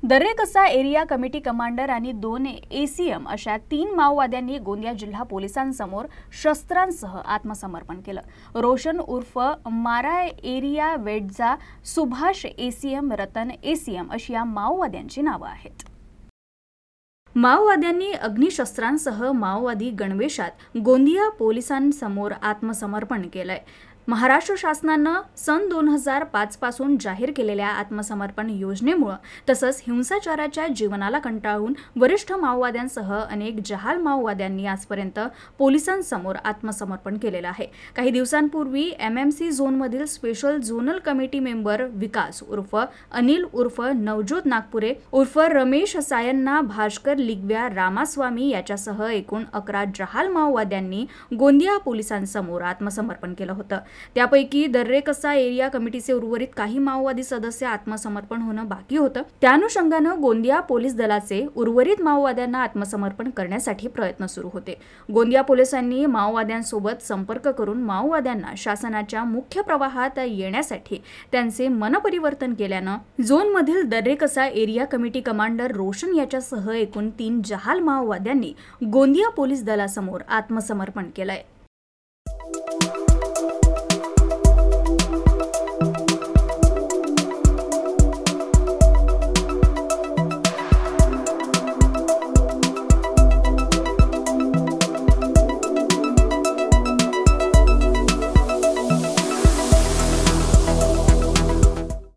Darrekasa area committee commander आणि 2 ACM अशा 3 माओवाद्यांनी गोंदिया जिल्हा पोलिसांसमोर शस्त्रांसह आत्मसमर्पण केलं। रोशन उर्फ मारा एरिया वेडजा, सुभाष ACM, रतन ACM अशी या माओवाद्यांची नावं आहेत। माओवाद्यांनी अग्निशस्त्रांसह माओवादी गणवेशात गोंदिया पोलिसांसमोर आत्मसमर्पण केलंय। महाराष्ट्र शासनानं सन 2005 पासून जाहीर केलेल्या आत्मसमर्पण योजनेमुळे तसंच हिंसाचाराच्या जीवनाला कंटाळून वरिष्ठ माओवाद्यांसह अनेक जहाल माओवाद्यांनी आजपर्यंत पोलिसांसमोर आत्मसमर्पण केलेलं आहे। काही दिवसांपूर्वी MMC झोनमधील स्पेशल झोनल कमिटी मेंबर विकास उर्फ अनिल उर्फ नवज्योत नागपुरे उर्फ रमेश सायन्ना भास्कर लिगव्या रामास्वामी याच्यासह एकूण 11 जहाल माओवाद्यांनी गोंदिया पोलिसांसमोर आत्मसमर्पण केलं होतं। त्यापैकी दर्रेकसा एरिया कमिटीचे उर्वरित काही माओवादी सदस्य आत्मसमर्पण होणं बाकी होतं। त्या अनुषंगानं गोंदिया पोलीस दलाचे उर्वरित माओवाद्यांना आत्मसमर्पण करण्यासाठी प्रयत्न सुरू होते। गोंदिया पोलिसांनी माओवाद्यांसोबत संपर्क करून माओवाद्यांना शासनाच्या मुख्य प्रवाहात येण्यासाठी त्यांचे मनपरिवर्तन केल्यानं झोनमधील Darrekasa area committee commander Roshan याच्यासह एकूण 3 जहाल माओवाद्यांनी गोंदिया पोलीस दलासमोर आत्मसमर्पण केलंय।